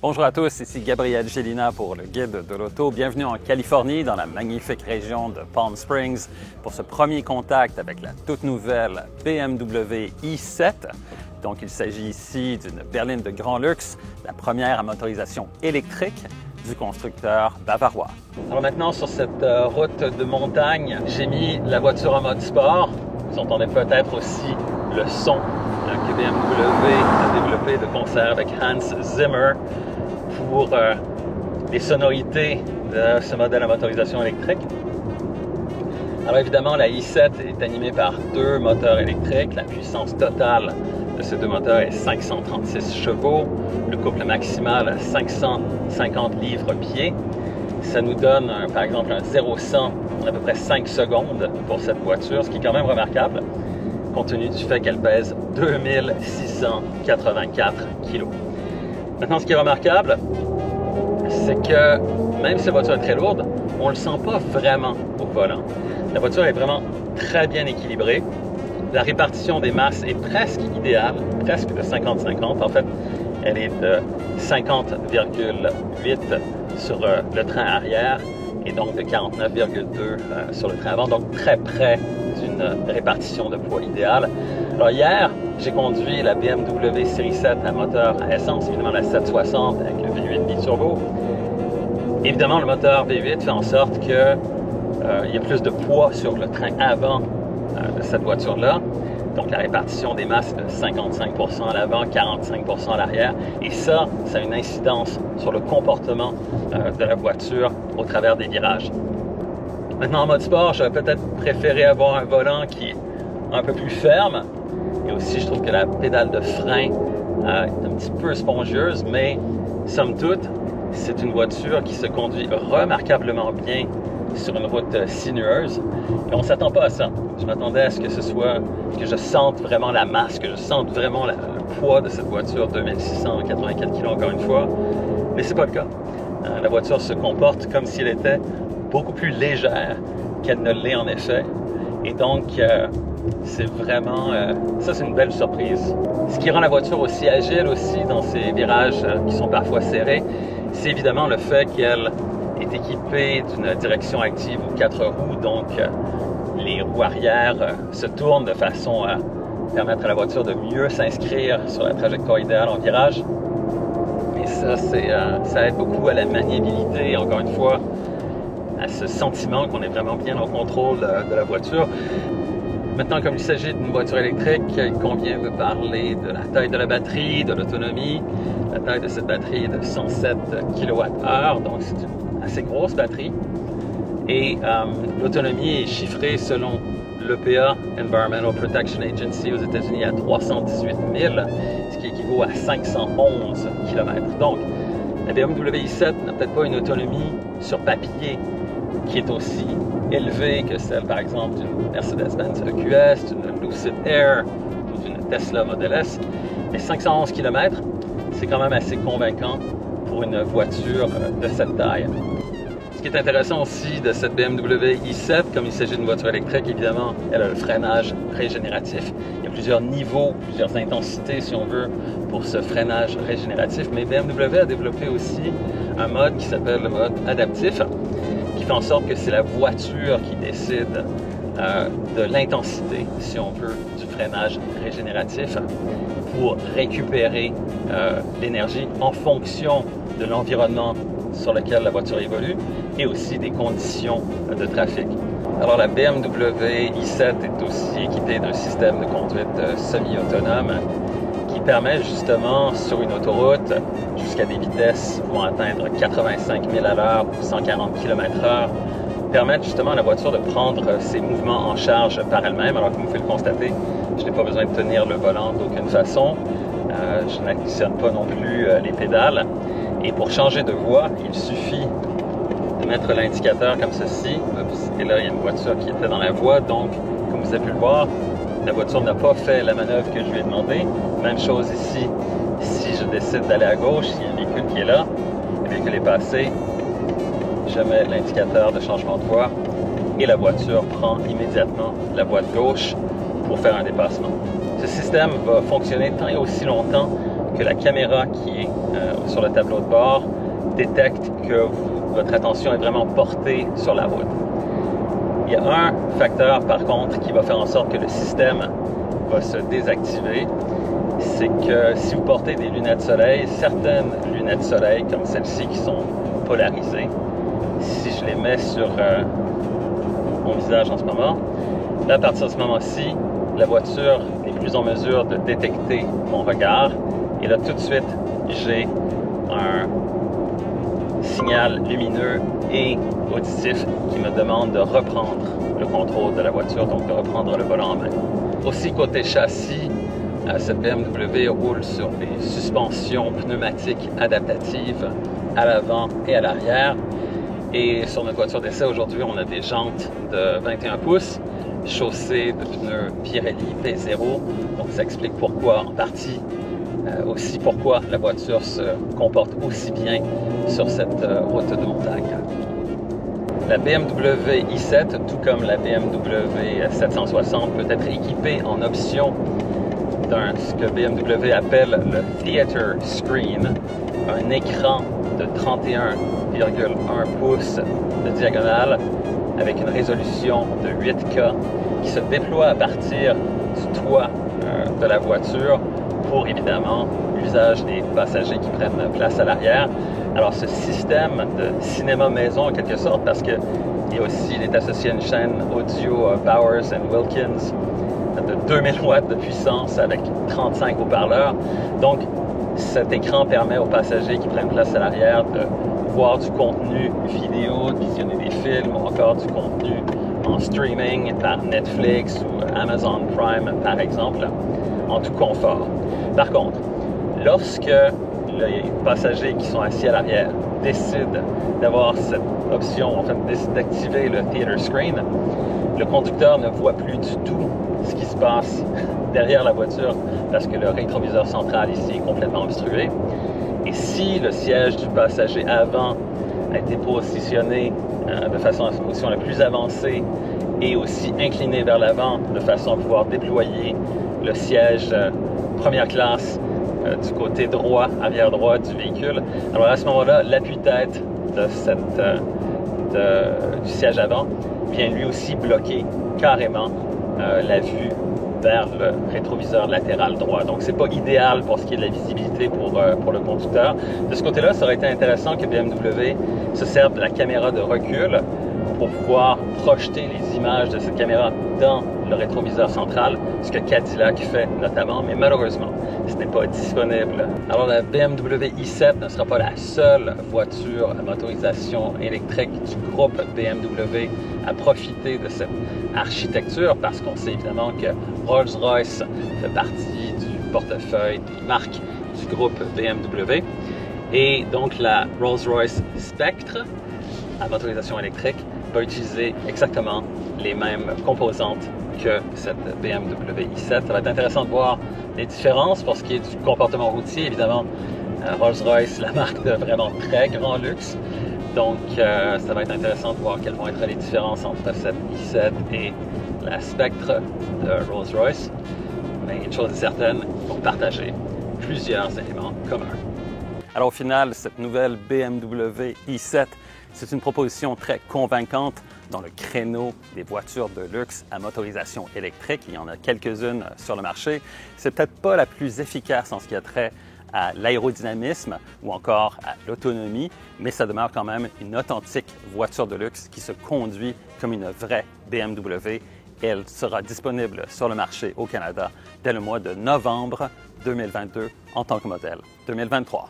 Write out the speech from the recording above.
Bonjour à tous, ici Gabriel Gélina pour le Guide de l'auto. Bienvenue en Californie, dans la magnifique région de Palm Springs, pour ce premier contact avec la toute nouvelle BMW i7. Donc, il s'agit ici d'une berline de grand luxe, la première à motorisation électrique du constructeur bavarois. Alors maintenant, sur cette route de montagne, j'ai mis la voiture en mode sport. Vous entendez peut-être aussi le son que BMW a développé de concert avec Hans Zimmer pour les sonorités de ce modèle à motorisation électrique. Alors évidemment, la i7 est animée par deux moteurs électriques. La puissance totale de ces deux moteurs est 536 chevaux. Le couple maximal, 550 livres-pieds. Ça nous donne, par exemple, un 0-100 en à peu près 5 secondes pour cette voiture, ce qui est quand même remarquable, compte tenu du fait qu'elle pèse 2684 kg. Maintenant, ce qui est remarquable, c'est que même si la voiture est très lourde, on ne le sent pas vraiment au volant. La voiture est vraiment très bien équilibrée. La répartition des masses est presque idéale, presque de 50-50. En fait, elle est de 50,8 sur le train arrière et donc de 49,2 sur le train avant, donc très près d'une répartition de poids idéale. Alors hier, j'ai conduit la BMW série 7 à moteur à essence, évidemment la 760 avec le V8 biturbo. Évidemment, le moteur V8 fait en sorte qu'il y a plus de poids sur le train avant de cette voiture-là. Donc la répartition des masses de 55% à l'avant, 45% à l'arrière. Et ça a une incidence sur le comportement de la voiture au travers des virages. Maintenant, en mode sport, j'aurais peut-être préféré avoir un volant qui est un peu plus ferme. Et aussi, je trouve que la pédale de frein est un petit peu spongieuse, mais somme toute, c'est une voiture qui se conduit remarquablement bien sur une route sinueuse. Et on ne s'attend pas à ça. Je m'attendais à ce que que je sente vraiment la masse, que je sente vraiment le poids de cette voiture, 2684 kg encore une fois. Mais c'est pas le cas. La voiture se comporte comme si elle était beaucoup plus légère qu'elle ne l'est en effet. Et donc, c'est vraiment, ça c'est une belle surprise. Ce qui rend la voiture aussi agile aussi dans ces virages qui sont parfois serrés, c'est évidemment le fait qu'elle est équipée d'une direction active aux 4 roues, donc les roues arrière se tournent de façon à permettre à la voiture de mieux s'inscrire sur la trajectoire idéale en virage. Et ça, ça aide beaucoup à la maniabilité, encore une fois, à ce sentiment qu'on est vraiment bien en contrôle de la voiture. Maintenant, comme il s'agit d'une voiture électrique, il convient de parler de la taille de la batterie, de l'autonomie. La taille de cette batterie est de 107 kWh, donc c'est une assez grosse batterie. Et l'autonomie est chiffrée selon l'EPA, Environmental Protection Agency, aux États-Unis à 318 000, ce qui équivaut à 511 km. Donc, la BMW i7 n'a peut-être pas une autonomie sur papier qui est aussi élevée que celle, par exemple, d'une Mercedes-Benz EQS, d'une Lucid Air ou d'une Tesla Model S. Mais 511 km, c'est quand même assez convaincant pour une voiture de cette taille. Ce qui est intéressant aussi de cette BMW i7, comme il s'agit d'une voiture électrique, évidemment, elle a le freinage régénératif. Il y a plusieurs niveaux, plusieurs intensités, si on veut, pour ce freinage régénératif. Mais BMW a développé aussi un mode qui s'appelle le mode adaptif, qui fait en sorte que c'est la voiture qui décide de l'intensité, si on veut, du freinage régénératif pour récupérer l'énergie en fonction de l'environnement sur lequel la voiture évolue et aussi des conditions de trafic. Alors la BMW i7 est aussi équipée d'un système de conduite semi-autonome qui permet justement sur une autoroute jusqu'à des vitesses pouvant atteindre 85 000 à l'heure ou 140 km/h, permettre justement à la voiture de prendre ses mouvements en charge par elle-même. Alors comme vous pouvez le constater, je n'ai pas besoin de tenir le volant d'aucune façon. Je n'actionne pas non plus les pédales. Et pour changer de voie, il suffit de mettre l'indicateur comme ceci. Et là, il y a une voiture qui était dans la voie. Donc, comme vous avez pu le voir, la voiture n'a pas fait la manœuvre que je lui ai demandé. Même chose ici. Si je décide d'aller à gauche, il y a un véhicule qui est là, le véhicule est passé, je mets l'indicateur de changement de voie et la voiture prend immédiatement la voie de gauche pour faire un dépassement. Ce système va fonctionner tant et aussi longtemps que la caméra qui est au sur le tableau de bord détecte que votre attention est vraiment portée sur la route. Il y a un facteur, par contre, qui va faire en sorte que le système va se désactiver. C'est que si vous portez des lunettes soleil, certaines lunettes soleil, comme celles-ci qui sont polarisées, si je les mets sur mon visage en ce moment, là, à partir de ce moment-ci, la voiture n'est plus en mesure de détecter mon regard. Et là, tout de suite, j'ai un signal lumineux et auditif qui me demande de reprendre le contrôle de la voiture, donc de reprendre le volant en main. Aussi, côté châssis, cette BMW roule sur des suspensions pneumatiques adaptatives à l'avant et à l'arrière. Et sur notre voiture d'essai, aujourd'hui, on a des jantes de 21 pouces, chaussées de pneus Pirelli P0. Donc, ça explique pourquoi, en partie, aussi pourquoi la voiture se comporte aussi bien sur cette route de montagne. La BMW i7, tout comme la BMW 760, peut être équipée en option d'un ce que BMW appelle le Theater Screen, un écran de 31,1 pouces de diagonale avec une résolution de 8K qui se déploie à partir du toit de la voiture pour évidemment l'usage des passagers qui prennent place à l'arrière. Alors ce système de cinéma maison en quelque sorte, parce qu'il est associé à une chaîne audio Bowers & Wilkins de 2000 watts de puissance avec 35 haut-parleurs. Donc cet écran permet aux passagers qui prennent place à l'arrière de voir du contenu vidéo, de visionner des films ou encore du contenu en streaming par Netflix ou Amazon Prime par exemple, en tout confort. Par contre, lorsque les passagers qui sont assis à l'arrière décident d'avoir cette option, en fait, décident d'activer le Theater Screen, le conducteur ne voit plus du tout ce qui se passe derrière la voiture parce que le rétroviseur central ici est complètement obstrué. Et si le siège du passager avant a été positionné de façon à la position la plus avancée et aussi incliné vers l'avant de façon à pouvoir déployer le siège première classe du côté droit, arrière droit du véhicule, alors à ce moment-là, l'appui-tête du siège avant vient lui aussi bloquer carrément la vue vers le rétroviseur latéral droit. Donc, c'est pas idéal pour ce qui est de la visibilité pour le conducteur. De ce côté-là, ça aurait été intéressant que BMW se serve de la caméra de recul pour pouvoir projeter les images de cette caméra dans le rétroviseur central, ce que Cadillac fait notamment, mais malheureusement, ce n'est pas disponible. Alors la BMW i7 ne sera pas la seule voiture à motorisation électrique du groupe BMW à profiter de cette architecture, parce qu'on sait évidemment que Rolls-Royce fait partie du portefeuille des marques du groupe BMW. Et donc la Rolls-Royce Spectre à motorisation électrique va utiliser exactement les mêmes composantes que cette BMW i7. Ça va être intéressant de voir les différences pour ce qui est du comportement routier. Évidemment, Rolls-Royce, la marque de vraiment très grand luxe. Donc, ça va être intéressant de voir quelles vont être les différences entre cette i7 et la Spectre de Rolls-Royce. Mais une chose est certaine, ils vont partager plusieurs éléments communs. Alors au final, cette nouvelle BMW i7, c'est une proposition très convaincante dans le créneau des voitures de luxe à motorisation électrique. Il y en a quelques-unes sur le marché. C'est peut-être pas la plus efficace en ce qui a trait à l'aérodynamisme ou encore à l'autonomie, mais ça demeure quand même une authentique voiture de luxe qui se conduit comme une vraie BMW. Et elle sera disponible sur le marché au Canada dès le mois de novembre 2022 en tant que modèle 2023.